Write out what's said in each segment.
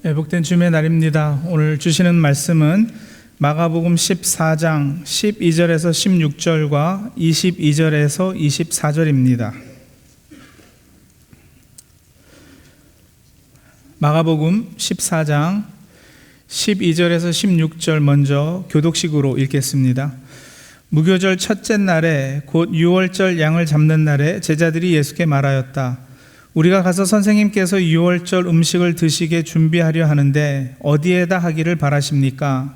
복된 주님의 날입니다. 오늘 주시는 말씀은 마가복음 14장 12절에서 16절과 22절에서 24절입니다. 마가복음 14장 12절에서 16절 먼저 교독식으로 읽겠습니다. 무교절 첫째 날에 곧 유월절 양을 잡는 날에 제자들이 예수께 말하였다. 우리가 가서 선생님께서 유월절 음식을 드시게 준비하려 하는데 어디에다 하기를 바라십니까?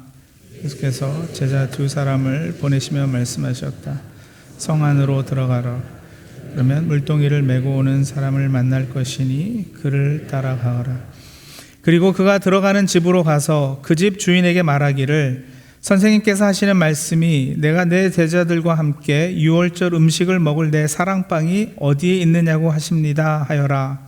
예수께서 제자 두 사람을 보내시며 말씀하셨다. 성 안으로 들어가라. 그러면 물동이를 메고 오는 사람을 만날 것이니 그를 따라가라. 그리고 그가 들어가는 집으로 가서 그 집 주인에게 말하기를 선생님께서 하시는 말씀이 내가 내 제자들과 함께 유월절 음식을 먹을 내 사랑방이 어디에 있느냐고 하십니다 하여라.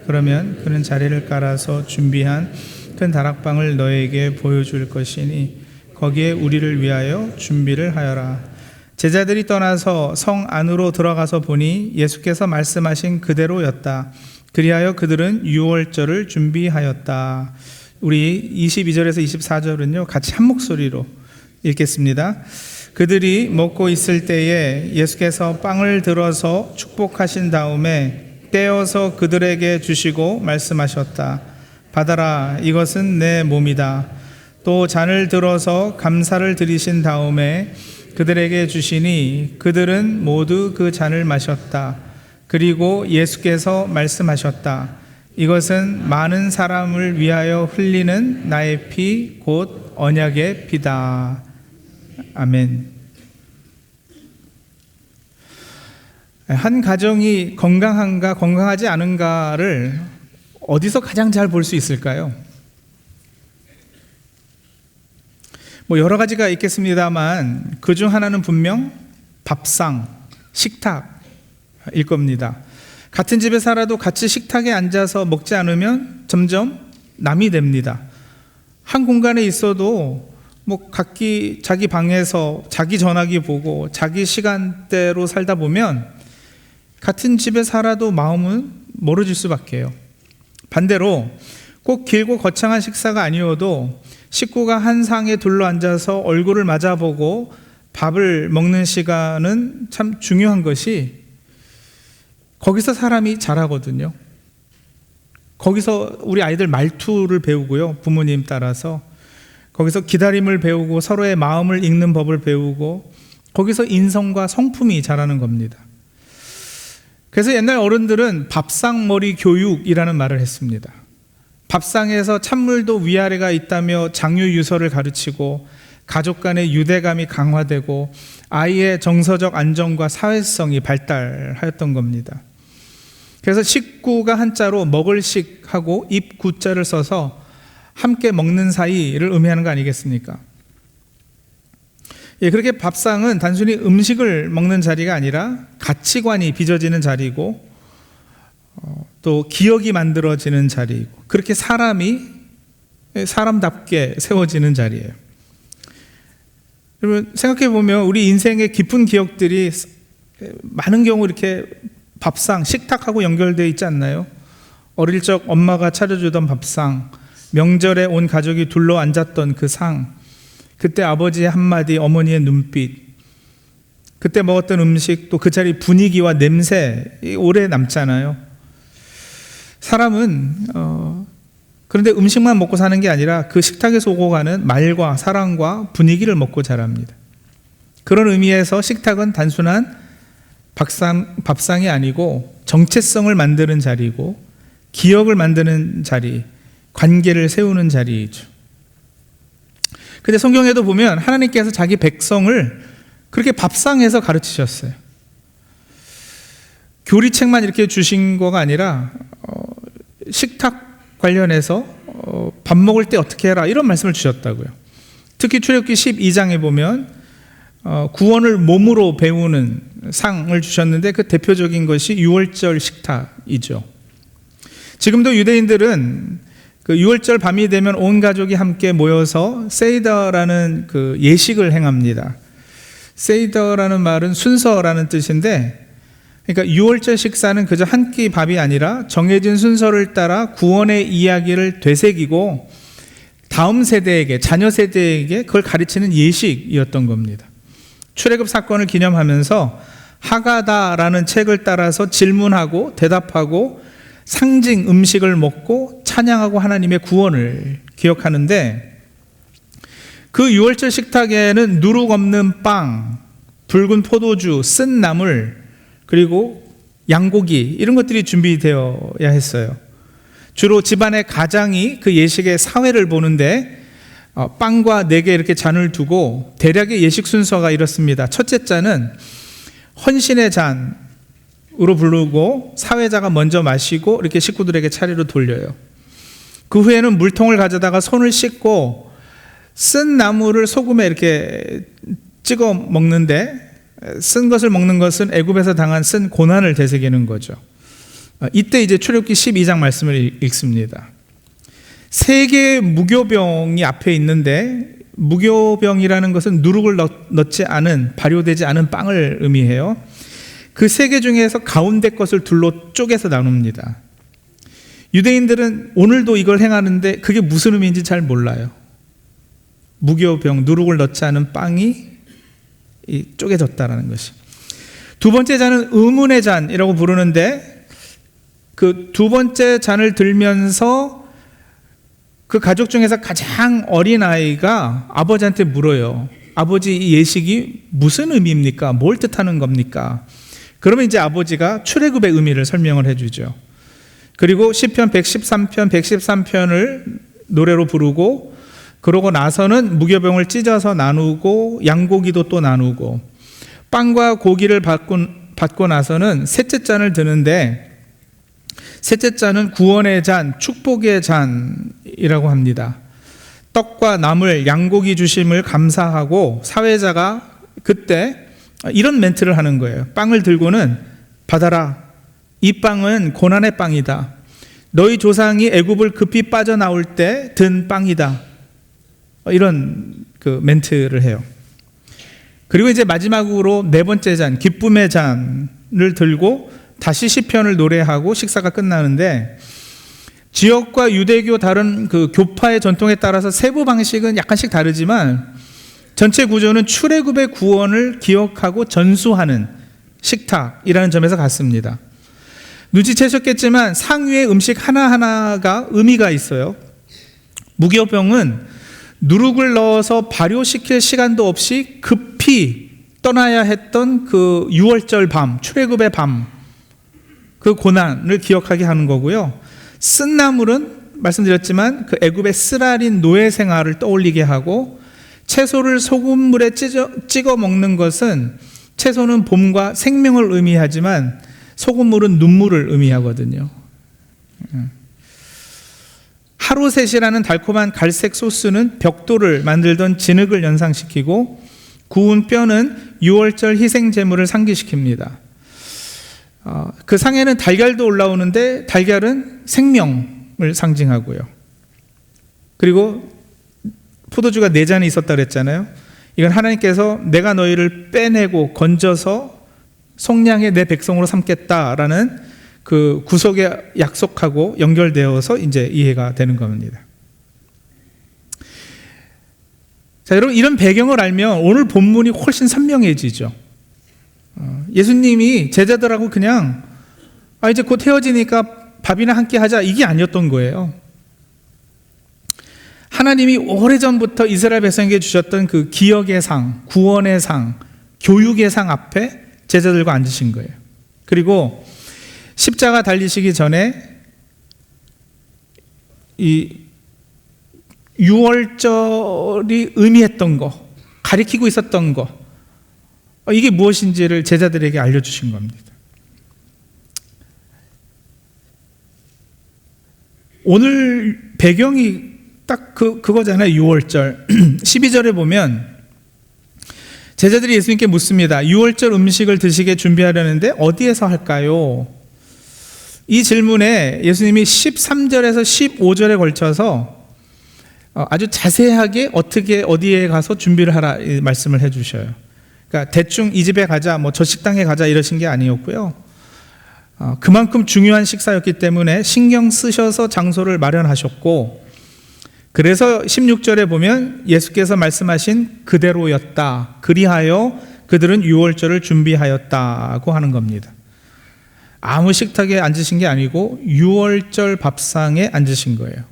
그러면 그는 자리를 깔아서 준비한 큰 다락방을 너에게 보여줄 것이니 거기에 우리를 위하여 준비를 하여라. 제자들이 떠나서 성 안으로 들어가서 보니 예수께서 말씀하신 그대로였다. 그리하여 그들은 유월절을 준비하였다. 우리 22절에서 24절은요 같이 한 목소리로 읽겠습니다. 그들이 먹고 있을 때에 예수께서 빵을 들어서 축복하신 다음에 떼어서 그들에게 주시고 말씀하셨다. 받아라, 이것은 내 몸이다. 또 잔을 들어서 감사를 드리신 다음에 그들에게 주시니 그들은 모두 그 잔을 마셨다. 그리고 예수께서 말씀하셨다. 이것은 많은 사람을 위하여 흘리는 나의 피, 곧 언약의 피다. 아멘. 한 가정이 건강한가 건강하지 않은가를 어디서 가장 잘 볼 수 있을까요? 여러 가지가 있겠습니다만 그중 하나는 분명 밥상, 식탁일 겁니다. 같은 집에 살아도 같이 식탁에 앉아서 먹지 않으면 점점 남이 됩니다. 한 공간에 있어도 각기 자기 방에서 자기 전화기 보고 자기 시간대로 살다 보면 같은 집에 살아도 마음은 멀어질 수밖에요. 반대로 꼭 길고 거창한 식사가 아니어도 식구가 한 상에 둘러앉아서 얼굴을 맞아보고 밥을 먹는 시간은 참 중요한 것이 거기서 사람이 자라거든요. 거기서 우리 아이들 말투를 배우고요. 부모님 따라서. 거기서 기다림을 배우고 서로의 마음을 읽는 법을 배우고 거기서 인성과 성품이 자라는 겁니다. 그래서 옛날 어른들은 밥상머리 교육이라는 말을 했습니다. 밥상에서 찬물도 위아래가 있다며 장유유서를 가르치고 가족 간의 유대감이 강화되고 아이의 정서적 안정과 사회성이 발달하였던 겁니다. 그래서 식구가 한자로 먹을 식하고 입구자를 써서 함께 먹는 사이를 의미하는 거 아니겠습니까? 그렇게 밥상은 단순히 음식을 먹는 자리가 아니라 가치관이 빚어지는 자리고 또 기억이 만들어지는 자리이고 그렇게 사람이 사람답게 세워지는 자리예요. 여러분 생각해 보면 우리 인생의 깊은 기억들이 많은 경우 이렇게 밥상, 식탁하고 연결되어 있지 않나요? 어릴 적 엄마가 차려주던 밥상, 명절에 온 가족이 둘러 앉았던 그 상, 그때 아버지의 한마디, 어머니의 눈빛, 그때 먹었던 음식, 또 그 자리 분위기와 냄새 오래 남잖아요. 사람은 그런데 음식만 먹고 사는 게 아니라 그 식탁에서 오고 가는 말과 사랑과 분위기를 먹고 자랍니다. 그런 의미에서 식탁은 단순한 밥상이 아니고 정체성을 만드는 자리고 기억을 만드는 자리, 관계를 세우는 자리이죠. 근데 성경에도 보면 하나님께서 자기 백성을 그렇게 밥상에서 가르치셨어요. 교리책만 이렇게 주신 거가 아니라 식탁 관련해서 밥 먹을 때 어떻게 해라 이런 말씀을 주셨다고요. 특히 출애굽기 12장에 보면 구원을 몸으로 배우는 상을 주셨는데 그 대표적인 것이 유월절 식탁이죠. 지금도 유대인들은 그 유월절 밤이 되면 온 가족이 함께 모여서 세이더라는 그 예식을 행합니다. 세이더라는 말은 순서라는 뜻인데 그러니까 유월절 식사는 그저 한 끼 밥이 아니라 정해진 순서를 따라 구원의 이야기를 되새기고 다음 세대에게, 자녀 세대에게 그걸 가르치는 예식이었던 겁니다. 출애굽 사건을 기념하면서 하가다라는 책을 따라서 질문하고 대답하고 상징 음식을 먹고 찬양하고 하나님의 구원을 기억하는데, 그 유월절 식탁에는 누룩 없는 빵, 붉은 포도주, 쓴 나물, 그리고 양고기, 이런 것들이 준비되어야 했어요. 주로 집안의 가장이 그 예식의 사회를 보는데 빵과 4개 이렇게 잔을 두고 대략의 예식 순서가 이렇습니다. 첫째 잔은 헌신의 잔으로 부르고 사회자가 먼저 마시고 이렇게 식구들에게 차례로 돌려요. 그 후에는 물통을 가져다가 손을 씻고 쓴 나물을 소금에 이렇게 찍어 먹는데, 쓴 것을 먹는 것은 애굽에서 당한 쓴 고난을 되새기는 거죠. 이때 이제 출애굽기 12장 말씀을 읽습니다. 3개의 무교병이 앞에 있는데, 무교병이라는 것은 누룩을 넣지 않은, 발효되지 않은 빵을 의미해요. 그 3개 중에서 가운데 것을 둘로 쪼개서 나눕니다. 유대인들은 오늘도 이걸 행하는데 그게 무슨 의미인지 잘 몰라요. 무교병, 누룩을 넣지 않은 빵이 쪼개졌다라는 것이. 두 번째 잔은 의문의 잔이라고 부르는데, 그 두 번째 잔을 들면서 그 가족 중에서 가장 어린 아이가 아버지한테 물어요. 아버지, 이 예식이 무슨 의미입니까? 뭘 뜻하는 겁니까? 그러면 이제 아버지가 출애굽의 의미를 설명을 해주죠. 그리고 시편 113편, 113편을 노래로 부르고, 그러고 나서는 무교병을 찢어서 나누고 양고기도 또 나누고, 빵과 고기를 받고 나서는 셋째 잔을 드는데, 셋째 잔은 구원의 잔, 축복의 잔이라고 합니다. 떡과 나물, 양고기 주심을 감사하고 사회자가 그때 이런 멘트를 하는 거예요. 빵을 들고는 받아라. 이 빵은 고난의 빵이다. 너희 조상이 애굽을 급히 빠져나올 때 든 빵이다. 이런 그 멘트를 해요. 그리고 이제 마지막으로 4번째 잔, 기쁨의 잔을 들고 다시 시편을 노래하고 식사가 끝나는데, 지역과 유대교 다른 그 교파의 전통에 따라서 세부 방식은 약간씩 다르지만 전체 구조는 출애굽의 구원을 기억하고 전수하는 식탁이라는 점에서 같습니다. 눈치채셨겠지만 상위의 음식 하나하나가 의미가 있어요. 무교병은 누룩을 넣어서 발효시킬 시간도 없이 급히 떠나야 했던 그 유월절 밤, 출애굽의 밤, 그 고난을 기억하게 하는 거고요. 쓴 나물은 말씀드렸지만 그 애굽의 쓰라린 노예 생활을 떠올리게 하고, 채소를 소금물에 찍어 먹는 것은, 채소는 봄과 생명을 의미하지만 소금물은 눈물을 의미하거든요. 하루셋이라는 달콤한 갈색 소스는 벽돌을 만들던 진흙을 연상시키고, 구운 뼈는 유월절 희생 제물을 상기시킵니다. 그 상에는 달걀도 올라오는데 달걀은 생명을 상징하고요. 그리고 포도주가 4잔이 있었다 그랬잖아요. 이건 하나님께서 내가 너희를 빼내고 건져서 속량의 내 백성으로 삼겠다라는 그 구속에 약속하고 연결되어서 이제 이해가 되는 겁니다. 자, 여러분, 이런 배경을 알면 오늘 본문이 훨씬 선명해지죠. 예수님이 제자들하고 그냥 이제 곧 헤어지니까 밥이나 함께 하자, 이게 아니었던 거예요. 하나님이 오래전부터 이스라엘 백성에게 주셨던 그 기억의 상, 구원의 상, 교육의 상 앞에 제자들과 앉으신 거예요. 그리고 십자가 달리시기 전에 이 유월절이 의미했던 거, 가리키고 있었던 거, 이게 무엇인지를 제자들에게 알려주신 겁니다. 오늘 배경이 딱 그거잖아요. 유월절 12절에 보면 제자들이 예수님께 묻습니다. 유월절 음식을 드시게 준비하려는데 어디에서 할까요? 이 질문에 예수님이 13절에서 15절에 걸쳐서 아주 자세하게 어떻게 어디에 가서 준비를 하라 말씀을 해주셔요. 그러니까 대충 이 집에 가자, 뭐 저 식당에 가자 이러신 게 아니었고요. 그만큼 중요한 식사였기 때문에 신경 쓰셔서 장소를 마련하셨고, 그래서 16절에 보면 예수께서 말씀하신 그대로였다. 그리하여 그들은 유월절을 준비하였다고 하는 겁니다. 아무 식탁에 앉으신 게 아니고 유월절 밥상에 앉으신 거예요.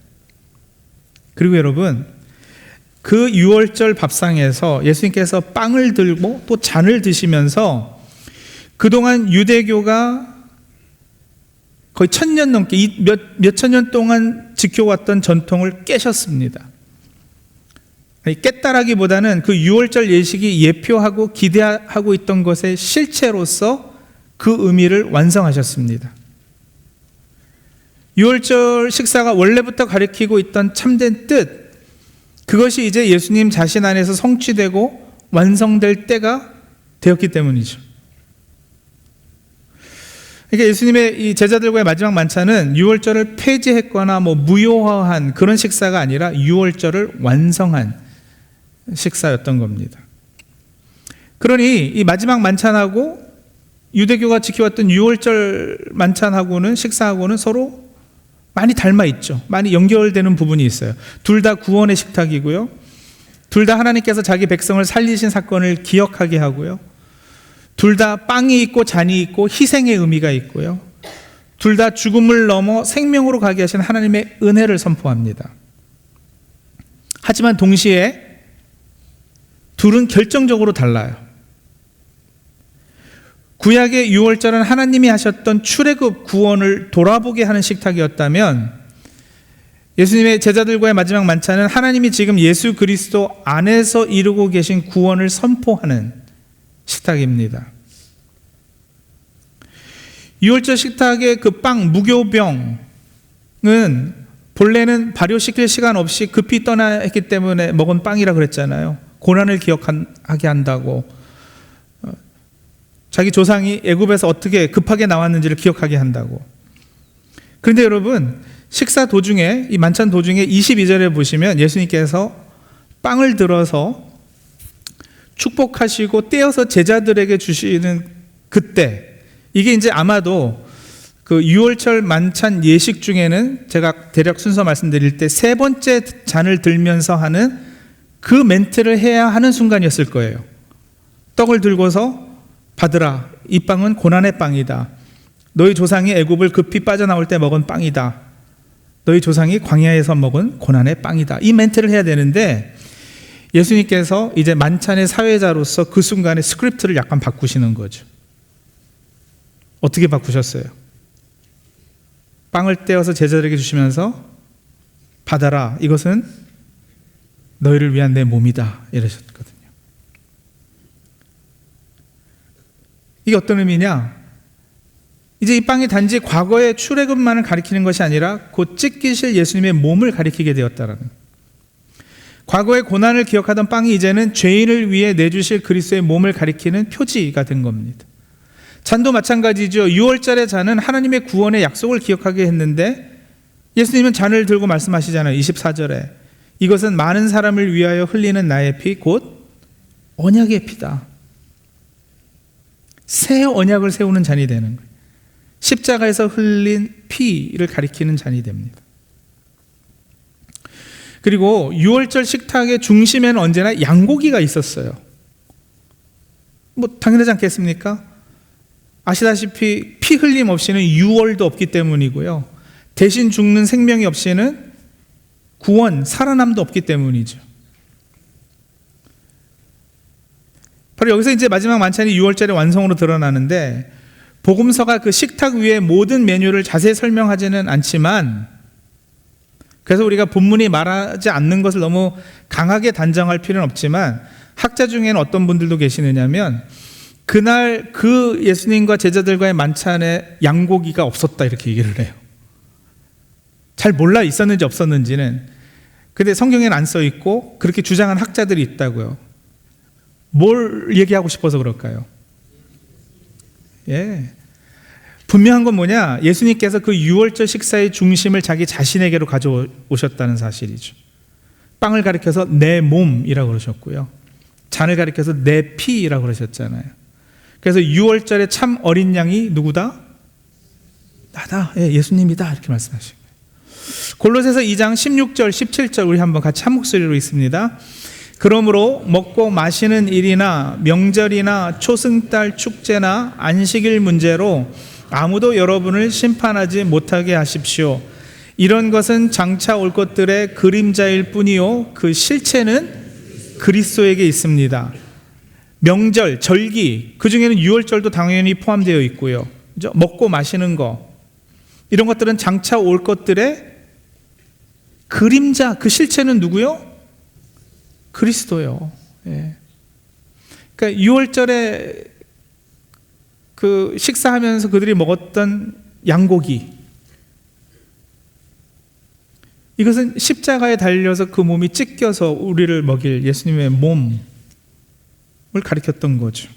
그리고 여러분, 그 유월절 밥상에서 예수님께서 빵을 들고 또 잔을 드시면서 그동안 유대교가 거의 1000년 넘게 몇천 년 동안 지켜왔던 전통을 깨셨습니다. 깼다라기보다는 그 유월절 예식이 예표하고 기대하고 있던 것의 실체로서 그 의미를 완성하셨습니다. 유월절 식사가 원래부터 가리키고 있던 참된 뜻, 그것이 이제 예수님 자신 안에서 성취되고 완성될 때가 되었기 때문이죠. 그러니까 예수님의 이 제자들과의 마지막 만찬은 유월절을 폐지했거나 무효화한 그런 식사가 아니라 유월절을 완성한 식사였던 겁니다. 그러니 이 마지막 만찬하고 유대교가 지켜왔던 유월절 만찬하고는 식사하고는 서로 많이 닮아 있죠. 많이 연결되는 부분이 있어요. 둘 다 구원의 식탁이고요. 둘 다 하나님께서 자기 백성을 살리신 사건을 기억하게 하고요. 둘 다 빵이 있고 잔이 있고 희생의 의미가 있고요. 둘 다 죽음을 넘어 생명으로 가게 하신 하나님의 은혜를 선포합니다. 하지만 동시에 둘은 결정적으로 달라요. 구약의 유월절은 하나님이 하셨던 출애굽 구원을 돌아보게 하는 식탁이었다면, 예수님의 제자들과의 마지막 만찬은 하나님이 지금 예수 그리스도 안에서 이루고 계신 구원을 선포하는 식탁입니다. 유월절 식탁의 그 빵 무교병은 본래는 발효시킬 시간 없이 급히 떠나 했기 때문에 먹은 빵이라 그랬잖아요. 고난을 기억하게 한다고, 자기 조상이 애굽에서 어떻게 급하게 나왔는지를 기억하게 한다고. 그런데 여러분, 식사 도중에, 이 만찬 도중에 22절에 보시면 예수님께서 빵을 들어서 축복하시고 떼어서 제자들에게 주시는 그때, 이게 이제 아마도 그 유월절 만찬 예식 중에는 제가 대략 순서 말씀드릴 때 세 번째 잔을 들면서 하는 그 멘트를 해야 하는 순간이었을 거예요. 떡을 들고서 받으라, 이 빵은 고난의 빵이다. 너희 조상이 애굽을 급히 빠져나올 때 먹은 빵이다. 너희 조상이 광야에서 먹은 고난의 빵이다. 이 멘트를 해야 되는데 예수님께서 이제 만찬의 사회자로서 그 순간에 스크립트를 약간 바꾸시는 거죠. 어떻게 바꾸셨어요? 빵을 떼어서 제자들에게 주시면서 받아라, 이것은 너희를 위한 내 몸이다, 이러셨거든요. 이게 어떤 의미냐? 이제 이 빵이 단지 과거의 출애굽만을 가리키는 것이 아니라 곧 찢기실 예수님의 몸을 가리키게 되었다라는, 과거의 고난을 기억하던 빵이 이제는 죄인을 위해 내주실 그리스도의 몸을 가리키는 표지가 된 겁니다. 잔도 마찬가지죠. 유월절의 잔은 하나님의 구원의 약속을 기억하게 했는데 예수님은 잔을 들고 말씀하시잖아요. 24절에 이것은 많은 사람을 위하여 흘리는 나의 피, 곧 언약의 피다. 새 언약을 세우는 잔이 되는 거예요. 십자가에서 흘린 피를 가리키는 잔이 됩니다. 그리고 유월절 식탁의 중심에는 언제나 양고기가 있었어요. 당연하지 않겠습니까? 아시다시피 피 흘림 없이는 유월도 없기 때문이고요. 대신 죽는 생명이 없이는 구원, 살아남도 없기 때문이죠. 바로 여기서 이제 마지막 만찬이 유월절의 완성으로 드러나는데, 복음서가 그 식탁 위에 모든 메뉴를 자세히 설명하지는 않지만, 그래서 우리가 본문이 말하지 않는 것을 너무 강하게 단정할 필요는 없지만, 학자 중에는 어떤 분들도 계시느냐면 그날 그 예수님과 제자들과의 만찬에 양고기가 없었다, 이렇게 얘기를 해요. 잘 몰라 있었는지 없었는지는. 근데 성경에는 안 써 있고 그렇게 주장한 학자들이 있다고요. 뭘 얘기하고 싶어서 그럴까요? 분명한 건 뭐냐? 예수님께서 그 유월절 식사의 중심을 자기 자신에게로 가져오셨다는 사실이죠. 빵을 가리켜서 내 몸이라고 그러셨고요. 잔을 가리켜서 내 피라고 그러셨잖아요. 그래서 유월절의 참 어린 양이 누구다? 나다. 예, 예수님이다. 이렇게 말씀하시고. 골로새서 2장 16절, 17절 우리 한번 같이 한 목소리로 읽습니다. 그러므로 먹고 마시는 일이나 명절이나 초승달 축제나 안식일 문제로 아무도 여러분을 심판하지 못하게 하십시오. 이런 것은 장차 올 것들의 그림자일 뿐이요 그 실체는 그리스도에게 있습니다. 명절, 절기, 그 중에는 유월절도 당연히 포함되어 있고요. 그죠? 먹고 마시는 거, 이런 것들은 장차 올 것들의 그림자, 그 실체는 누구요? 그리스도요. 예. 그러니까 유월절에 그 식사하면서 그들이 먹었던 양고기, 이것은 십자가에 달려서 그 몸이 찢겨서 우리를 먹일 예수님의 몸을 가리켰던 거죠.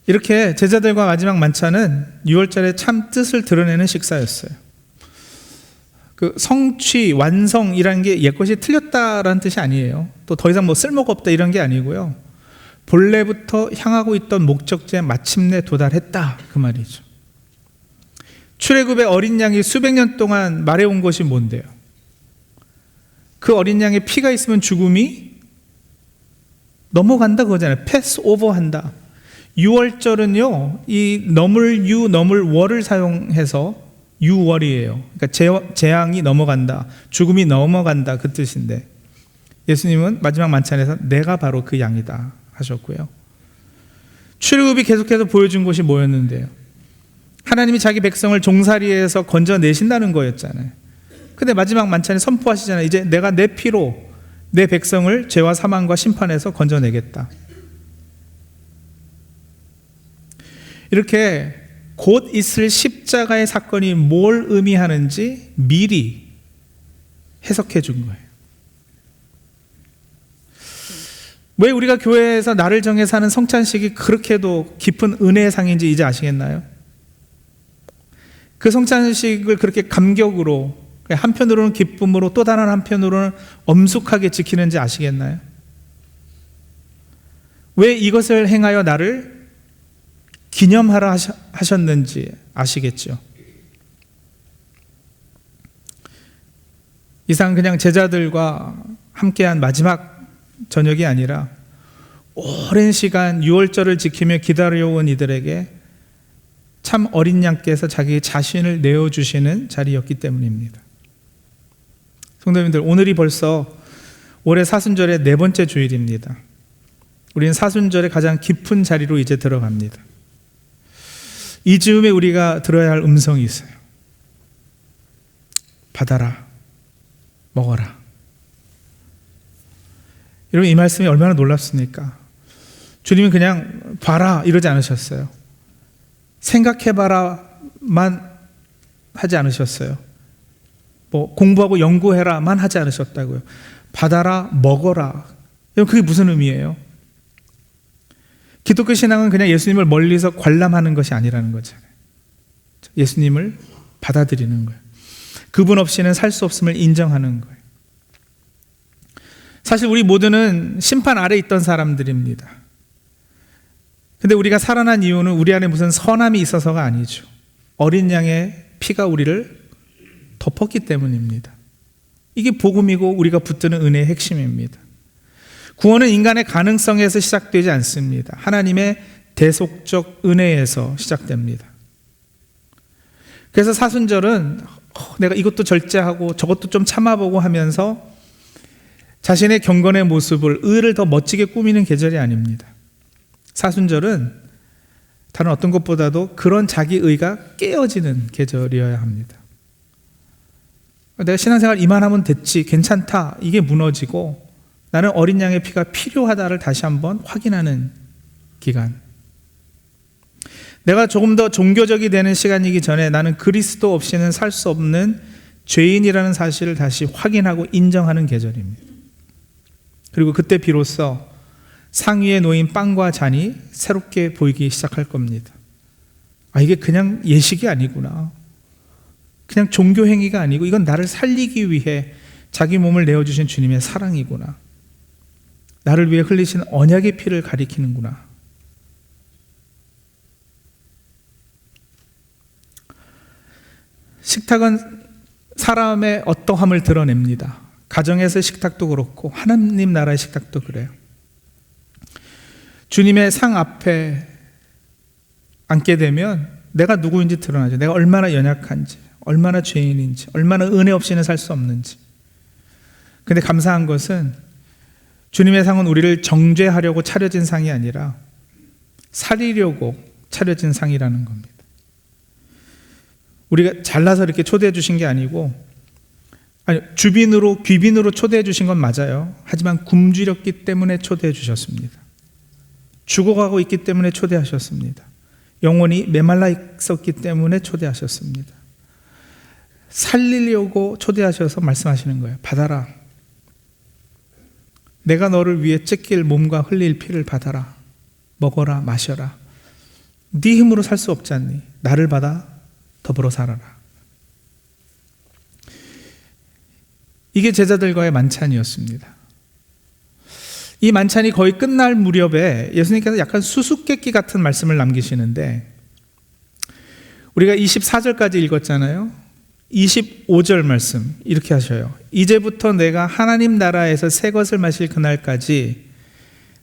이렇게 제자들과 마지막 만찬은 유월절의 참 뜻을 드러내는 식사였어요. 그 성취, 완성이라는 게 옛것이 틀렸다라는 뜻이 아니에요. 또 더 이상 뭐 쓸모가 없다 이런 게 아니고요. 본래부터 향하고 있던 목적지에 마침내 도달했다, 그 말이죠. 출애굽의 어린 양이 수백 년 동안 말해온 것이 뭔데요? 그 어린 양의 피가 있으면 죽음이 넘어간다 그거잖아요. 패스 오버한다. 유월절은요, 이 넘을 유, 넘을 월을 사용해서 유월이에요. 그러니까 재앙이 넘어간다, 죽음이 넘어간다, 그 뜻인데 예수님은 마지막 만찬에서 내가 바로 그 양이다 하셨고요. 출애굽이 계속해서 보여준 것이 뭐였는데요? 하나님이 자기 백성을 종살이에서 건져내신다는 거였잖아요. 근데 마지막 만찬에 선포하시잖아요. 이제 내가 내 피로 내 백성을 죄와 사망과 심판에서 건져내겠다. 이렇게 곧 있을 십자가의 사건이 뭘 의미하는지 미리 해석해 준 거예요. 왜 우리가 교회에서 날을 정해서 하는 성찬식이 그렇게도 깊은 은혜의 상인지 이제 아시겠나요? 그 성찬식을 그렇게 감격으로, 한편으로는 기쁨으로, 또 다른 한편으로는 엄숙하게 지키는지 아시겠나요? 왜 이것을 행하여 나를 기념하라 하셨는지 아시겠죠? 이상 그냥 제자들과 함께한 마지막 저녁이 아니라 오랜 시간 유월절을 지키며 기다려온 이들에게 참 어린 양께서 자기 자신을 내어주시는 자리였기 때문입니다. 성도님들, 오늘이 벌써 올해 사순절의 4번째 주일입니다. 우리는 사순절의 가장 깊은 자리로 이제 들어갑니다. 이 즈음에 우리가 들어야 할 음성이 있어요. 받아라, 먹어라. 여러분, 이 말씀이 얼마나 놀랍습니까? 주님은 그냥 봐라 이러지 않으셨어요. 생각해봐라만 하지 않으셨어요. 뭐 공부하고 연구해라만 하지 않으셨다고요. 받아라, 먹어라. 여러분, 그게 무슨 의미예요? 기독교 신앙은 그냥 예수님을 멀리서 관람하는 것이 아니라는 거잖아요. 예수님을 받아들이는 거예요. 그분 없이는 살 수 없음을 인정하는 거예요. 사실 우리 모두는 심판 아래 있던 사람들입니다. 근데 우리가 살아난 이유는 우리 안에 무슨 선함이 있어서가 아니죠. 어린 양의 피가 우리를 덮었기 때문입니다. 이게 복음이고 우리가 붙드는 은혜의 핵심입니다. 구원은 인간의 가능성에서 시작되지 않습니다. 하나님의 대속적 은혜에서 시작됩니다. 그래서 사순절은 내가 이것도 절제하고 저것도 좀 참아보고 하면서 자신의 경건의 모습을, 의를 더 멋지게 꾸미는 계절이 아닙니다. 사순절은 다른 어떤 것보다도 그런 자기의가 깨어지는 계절이어야 합니다. 내가 신앙생활 이만하면 됐지, 괜찮다, 이게 무너지고 나는 어린 양의 피가 필요하다를 다시 한번 확인하는 기간. 내가 조금 더 종교적이 되는 시간이기 전에 나는 그리스도 없이는 살 수 없는 죄인이라는 사실을 다시 확인하고 인정하는 계절입니다. 그리고 그때 비로소 상위에 놓인 빵과 잔이 새롭게 보이기 시작할 겁니다. 아, 이게 그냥 예식이 아니구나. 그냥 종교 행위가 아니고 이건 나를 살리기 위해 자기 몸을 내어주신 주님의 사랑이구나. 나를 위해 흘리신 언약의 피를 가리키는구나. 식탁은 사람의 어떠함을 드러냅니다. 가정에서의 식탁도 그렇고 하나님 나라의 식탁도 그래요. 주님의 상 앞에 앉게 되면 내가 누구인지 드러나죠. 내가 얼마나 연약한지, 얼마나 죄인인지, 얼마나 은혜 없이는 살 수 없는지. 근데 감사한 것은 주님의 상은 우리를 정죄하려고 차려진 상이 아니라 살리려고 차려진 상이라는 겁니다. 우리가 잘나서 이렇게 초대해 주신 게 아니고, 아니, 귀빈으로 초대해 주신 건 맞아요. 하지만 굶주렸기 때문에 초대해 주셨습니다. 죽어가고 있기 때문에 초대하셨습니다. 영혼이 메말라 있었기 때문에 초대하셨습니다. 살리려고 초대하셔서 말씀하시는 거예요. 받아라. 내가 너를 위해 찢길 몸과 흘릴 피를 받아라. 먹어라, 마셔라. 네 힘으로 살 수 없지 않니? 나를 받아 더불어 살아라. 이게 제자들과의 만찬이었습니다. 이 만찬이 거의 끝날 무렵에 예수님께서 약간 수수께끼 같은 말씀을 남기시는데, 우리가 24절까지 읽었잖아요. 25절 말씀 이렇게 하셔요. 이제부터 내가 하나님 나라에서 새 것을 마실 그날까지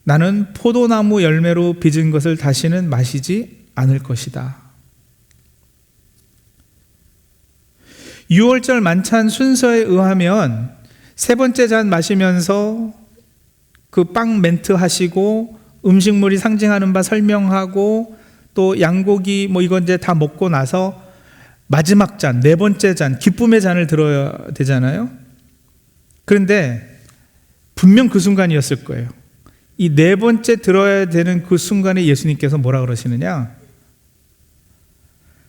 나는 포도나무 열매로 빚은 것을 다시는 마시지 않을 것이다. 6월절 만찬 순서에 의하면 세 번째 잔 마시면서 그 빵 멘트 하시고 음식물이 상징하는 바 설명하고 또 양고기 뭐 이건 이제 다 먹고 나서 마지막 잔, 네 번째 잔, 기쁨의 잔을 들어야 되잖아요. 그런데 분명 그 순간이었을 거예요. 이 네 번째 들어야 되는 그 순간에 예수님께서 뭐라 그러시느냐?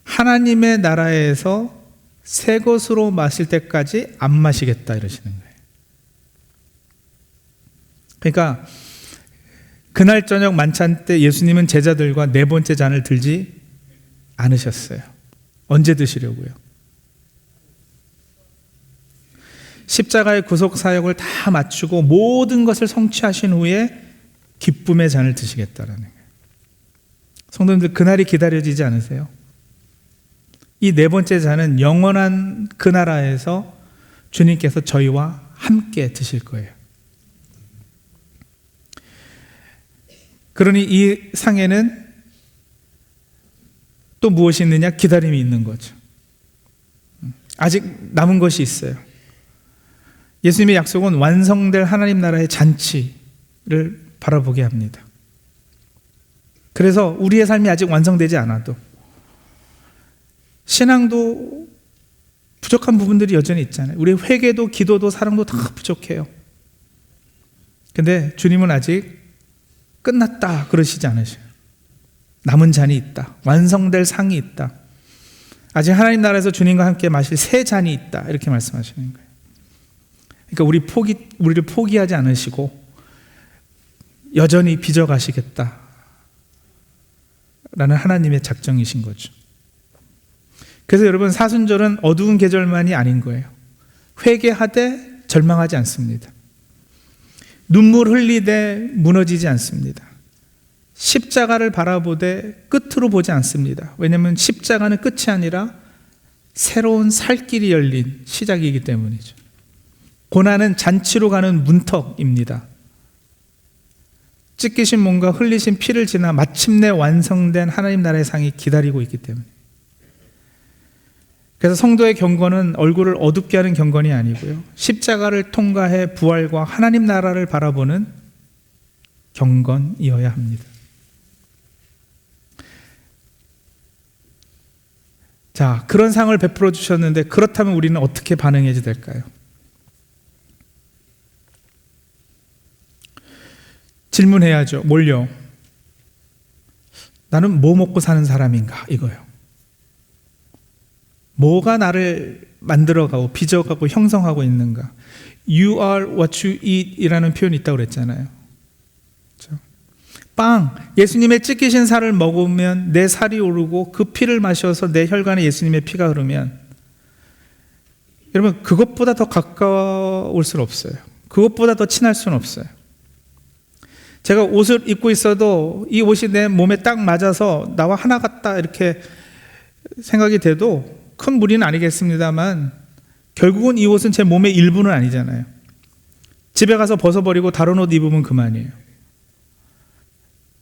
하나님의 나라에서 새 것으로 마실 때까지 안 마시겠다 이러시는 거예요. 그러니까 그날 저녁 만찬 때 예수님은 제자들과 네 번째 잔을 들지 않으셨어요. 언제 드시려고요? 십자가의 구속 사역을 다 마치고 모든 것을 성취하신 후에 기쁨의 잔을 드시겠다라는 거예요. 성도님들, 그날이 기다려지지 않으세요? 이 네 번째 잔은 영원한 그 나라에서 주님께서 저희와 함께 드실 거예요. 그러니 이 상에는 또 무엇이 있느냐? 기다림이 있는 거죠. 아직 남은 것이 있어요. 예수님의 약속은 완성될 하나님 나라의 잔치를 바라보게 합니다. 그래서 우리의 삶이 아직 완성되지 않아도, 신앙도 부족한 부분들이 여전히 있잖아요. 우리 회개도 기도도 사랑도 다 부족해요. 근데 주님은 아직 끝났다 그러시지 않으셔요. 남은 잔이 있다. 완성될 상이 있다. 아직 하나님 나라에서 주님과 함께 마실 새 잔이 있다. 이렇게 말씀하시는 거예요. 그러니까 우리를 포기하지 않으시고 여전히 빚어가시겠다 라는 하나님의 작정이신 거죠. 그래서 여러분, 사순절은 어두운 계절만이 아닌 거예요. 회개하되 절망하지 않습니다. 눈물 흘리되 무너지지 않습니다. 십자가를 바라보되 끝으로 보지 않습니다. 왜냐하면 십자가는 끝이 아니라 새로운 살 길이 열린 시작이기 때문이죠. 고난은 잔치로 가는 문턱입니다. 찢기신 몸과 흘리신 피를 지나 마침내 완성된 하나님 나라의 상이 기다리고 있기 때문에. 그래서 성도의 경건은 얼굴을 어둡게 하는 경건이 아니고요, 십자가를 통과해 부활과 하나님 나라를 바라보는 경건이어야 합니다. 자, 그런 상을 베풀어 주셨는데 그렇다면 우리는 어떻게 반응해야 될까요? 질문해야죠. 뭘요? 나는 뭐 먹고 사는 사람인가? 이거요. 뭐가 나를 만들어가고 빚어가고 형성하고 있는가? You are what you eat 이라는 표현이 있다고 그랬잖아요. 그렇죠? 빵, 예수님의 찢기신 살을 먹으면 내 살이 오르고 그 피를 마셔서 내 혈관에 예수님의 피가 흐르면, 여러분, 그것보다 더 가까울 수는 없어요. 그것보다 더 친할 수는 없어요. 제가 옷을 입고 있어도 이 옷이 내 몸에 딱 맞아서 나와 하나 같다 이렇게 생각이 돼도 큰 무리는 아니겠습니다만 결국은 이 옷은 제 몸의 일부는 아니잖아요. 집에 가서 벗어버리고 다른 옷 입으면 그만이에요.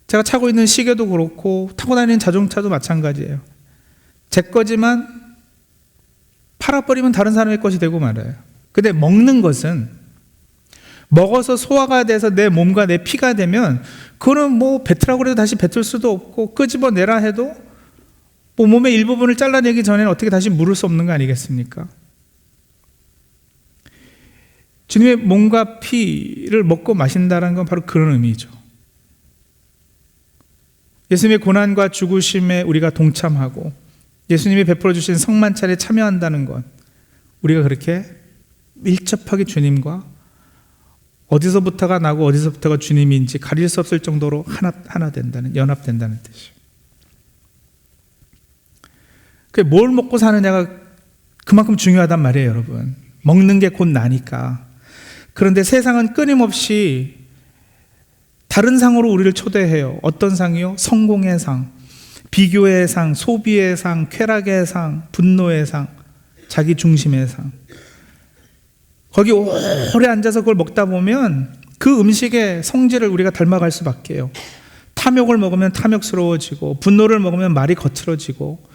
제가 차고 있는 시계도 그렇고 타고 다니는 자동차도 마찬가지예요. 제 거지만 팔아버리면 다른 사람의 것이 되고 말아요. 근데 먹는 것은 먹어서 소화가 돼서 내 몸과 내 피가 되면 그거는 뭐 뱉으라고 해도 다시 뱉을 수도 없고 끄집어내라 해도 뭐 몸의 일부분을 잘라내기 전에는 어떻게 다시 물을 수 없는 거 아니겠습니까? 주님의 몸과 피를 먹고 마신다는 건 바로 그런 의미죠. 예수님의 고난과 죽으심에 우리가 동참하고 예수님이 베풀어 주신 성만찬에 참여한다는 것, 우리가 그렇게 밀접하게 주님과 어디서부터가 나고 어디서부터가 주님인지 가릴 수 없을 정도로 하나 된다는, 연합된다는 뜻이에요. 뭘 먹고 사느냐가 그만큼 중요하단 말이에요, 여러분. 먹는 게 곧 나니까. 그런데 세상은 끊임없이 다른 상으로 우리를 초대해요. 어떤 상이요? 성공의 상, 비교의 상, 소비의 상, 쾌락의 상, 분노의 상, 자기 중심의 상. 거기 오래 앉아서 그걸 먹다 보면 그 음식의 성질을 우리가 닮아갈 수밖에요. 탐욕을 먹으면 탐욕스러워지고, 분노를 먹으면 말이 거칠어지고,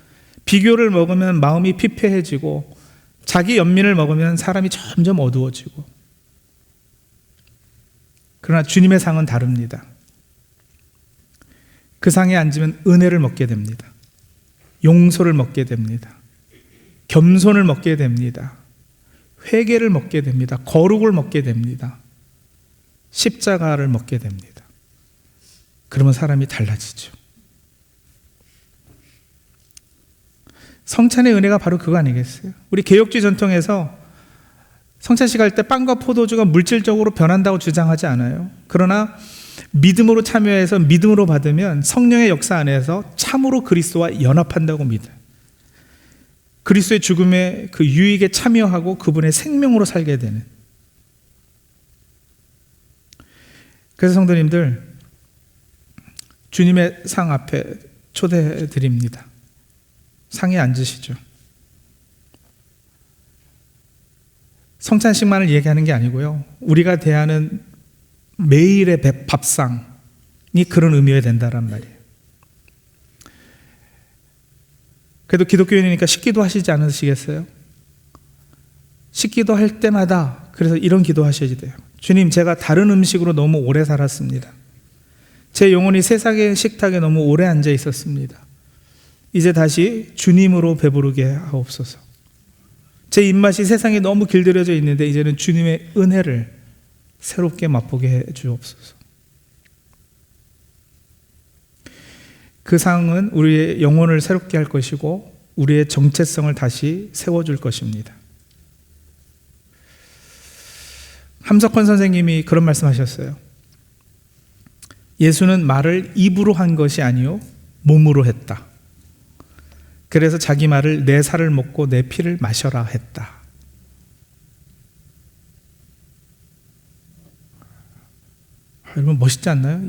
비교를 먹으면 마음이 피폐해지고, 자기 연민을 먹으면 사람이 점점 어두워지고. 그러나 주님의 상은 다릅니다. 그 상에 앉으면 은혜를 먹게 됩니다. 용서를 먹게 됩니다. 겸손을 먹게 됩니다. 회개를 먹게 됩니다. 거룩을 먹게 됩니다. 십자가를 먹게 됩니다. 그러면 사람이 달라지죠. 성찬의 은혜가 바로 그거 아니겠어요? 우리 개혁주의 전통에서 성찬식 할 때 빵과 포도주가 물질적으로 변한다고 주장하지 않아요. 그러나 믿음으로 참여해서 믿음으로 받으면 성령의 역사 안에서 참으로 그리스도와 연합한다고 믿어요. 그리스도의 죽음의 그 유익에 참여하고 그분의 생명으로 살게 되는. 그래서 성도님들, 주님의 상 앞에 초대해 드립니다. 상에 앉으시죠. 성찬식만을 얘기하는 게 아니고요, 우리가 대하는 매일의 밥상이 그런 의미가 된다란 말이에요. 그래도 기독교인이니까 식기도 하시지 않으시겠어요? 식기도 할 때마다 그래서 이런 기도 하셔야 돼요. 주님, 제가 다른 음식으로 너무 오래 살았습니다. 제 영혼이 세상의 식탁에 너무 오래 앉아 있었습니다. 이제 다시 주님으로 배부르게 하옵소서. 제 입맛이 세상에 너무 길들여져 있는데 이제는 주님의 은혜를 새롭게 맛보게 해 주옵소서. 그 상은 우리의 영혼을 새롭게 할 것이고 우리의 정체성을 다시 세워줄 것입니다. 함석헌 선생님이 그런 말씀하셨어요. 예수는 말을 입으로 한 것이 아니요 몸으로 했다. 그래서 자기 말을 내 살을 먹고 내 피를 마셔라 했다. 여러분 멋있지 않나요?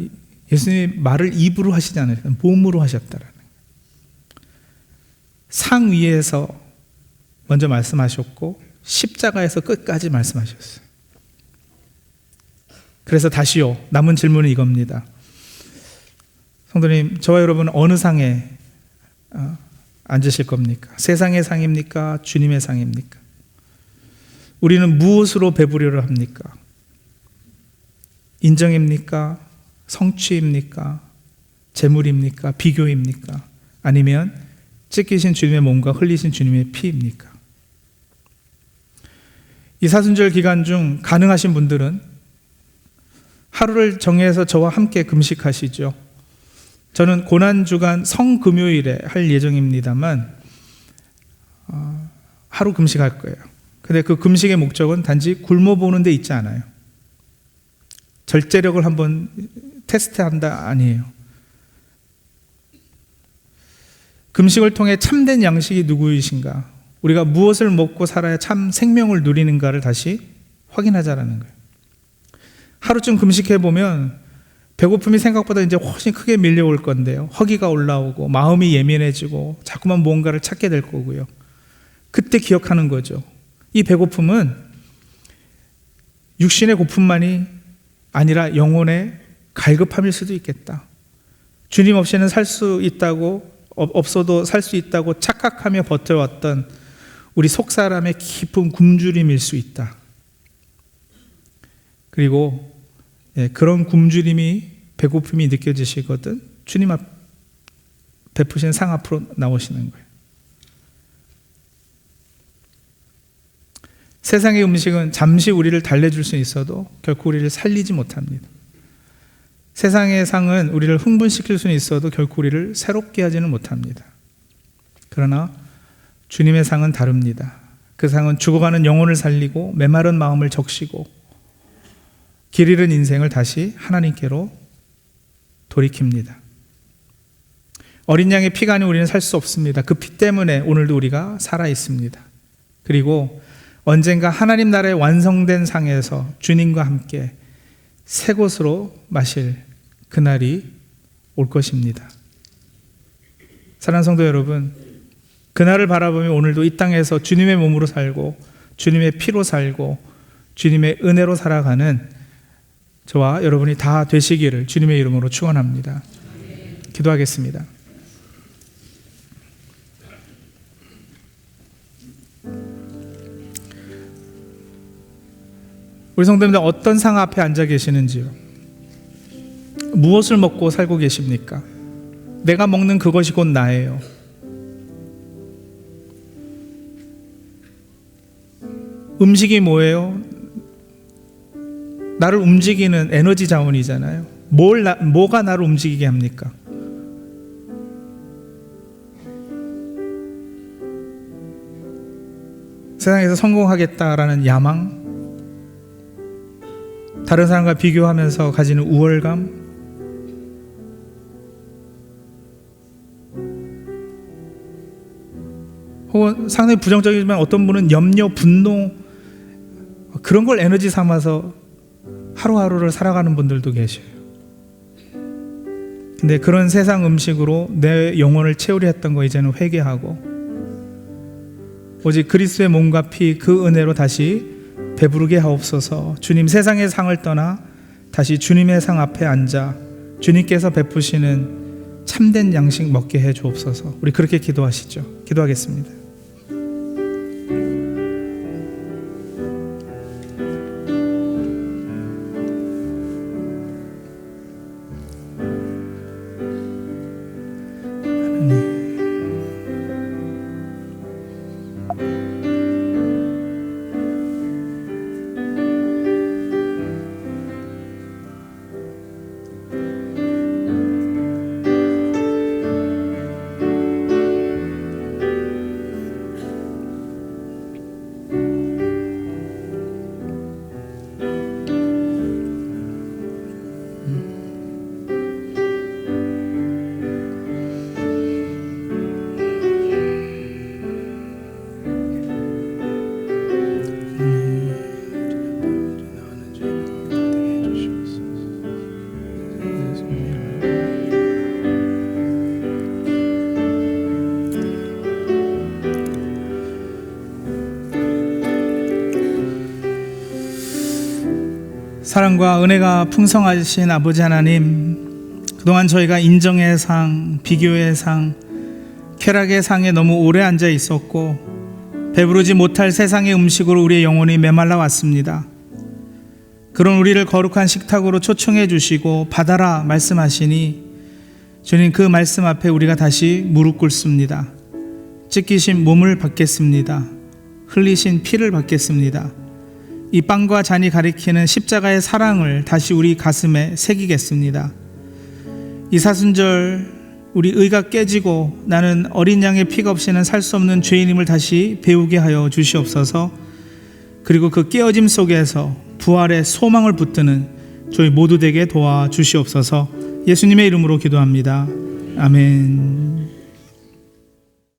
예수님이 말을 입으로 하시지 않아요. 몸으로 하셨다라는. 상 위에서 먼저 말씀하셨고 십자가에서 끝까지 말씀하셨어요. 그래서 다시요, 남은 질문은 이겁니다. 성도님, 저와 여러분 어느 상에 앉으실 겁니까? 세상의 상입니까? 주님의 상입니까? 우리는 무엇으로 배부려를 합니까? 인정입니까? 성취입니까? 재물입니까? 비교입니까? 아니면 찢기신 주님의 몸과 흘리신 주님의 피입니까? 이 사순절 기간 중 가능하신 분들은 하루를 정해서 저와 함께 금식하시죠. 저는 고난주간 성금요일에 할 예정입니다만 하루 금식할 거예요. 근데 그 금식의 목적은 단지 굶어보는 데 있지 않아요. 절제력을 한번 테스트한다 아니에요. 금식을 통해 참된 양식이 누구이신가, 우리가 무엇을 먹고 살아야 참 생명을 누리는가를 다시 확인하자라는 거예요. 하루쯤 금식해보면 배고픔이 생각보다 이제 훨씬 크게 밀려올 건데요, 허기가 올라오고 마음이 예민해지고 자꾸만 무언가를 찾게 될 거고요. 그때 기억하는 거죠. 이 배고픔은 육신의 고품만이 아니라 영혼의 갈급함일 수도 있겠다. 주님 없이는 살 수 있다고, 없어도 살 수 있다고 착각하며 버텨왔던 우리 속사람의 깊은 굶주림일 수 있다. 그리고 그런 굶주림이, 배고픔이 느껴지시거든 주님 앞 베푸신 상 앞으로 나오시는 거예요. 세상의 음식은 잠시 우리를 달래줄 수 있어도 결코 우리를 살리지 못합니다. 세상의 상은 우리를 흥분시킬 수는 있어도 결코 우리를 새롭게 하지는 못합니다. 그러나 주님의 상은 다릅니다. 그 상은 죽어가는 영혼을 살리고 메마른 마음을 적시고 길 잃은 인생을 다시 하나님께로 돌이킵니다. 어린 양의 피가 아닌 우리는 살 수 없습니다. 그 피 때문에 오늘도 우리가 살아 있습니다. 그리고 언젠가 하나님 나라의 완성된 상에서 주님과 함께 새 곳으로 마실 그날이 올 것입니다. 사랑하는 성도 여러분, 그날을 바라보며 오늘도 이 땅에서 주님의 몸으로 살고 주님의 피로 살고 주님의 은혜로 살아가는 저와 여러분이 다 되시기를 주님의 이름으로 축원합니다. 기도하겠습니다. 우리 성도님들 어떤 상 앞에 앉아 계시는지요? 무엇을 먹고 살고 계십니까? 내가 먹는 그것이 곧 나예요. 음식이 뭐예요? 나를 움직이는 에너지 자원이잖아요. 뭐가 나를 움직이게 합니까? 세상에서 성공하겠다라는 야망, 다른 사람과 비교하면서 가지는 우월감, 혹은 상당히 부정적이지만 어떤 분은 염려, 분노, 그런 걸 에너지 삼아서 하루하루를 살아가는 분들도 계셔요. 근데 그런 세상 음식으로 내 영혼을 채우려 했던 거 이제는 회개하고 오직 그리스도의 몸과 피 그 은혜로 다시 배부르게 하옵소서. 주님, 세상의 상을 떠나 다시 주님의 상 앞에 앉아 주님께서 베푸시는 참된 양식 먹게 해 주옵소서. 우리 그렇게 기도하시죠. 기도하겠습니다. 사랑과 은혜가 풍성하신 아버지 하나님, 그동안 저희가 인정의 상, 비교의 상, 쾌락의 상에 너무 오래 앉아 있었고 배부르지 못할 세상의 음식으로 우리의 영혼이 메말라 왔습니다. 그런 우리를 거룩한 식탁으로 초청해 주시고 받아라 말씀하시니 주님, 그 말씀 앞에 우리가 다시 무릎 꿇습니다. 찢기신 몸을 받겠습니다. 흘리신 피를 받겠습니다. 이 빵과 잔이 가리키는 십자가의 사랑을 다시 우리 가슴에 새기겠습니다. 이 사순절 우리 의가 깨지고 나는 어린 양의 피가 없이는 살 수 없는 죄인임을 다시 배우게 하여 주시옵소서. 그리고 그 깨어짐 속에서 부활의 소망을 붙드는 저희 모두 되게 도와주시옵소서. 예수님의 이름으로 기도합니다. 아멘.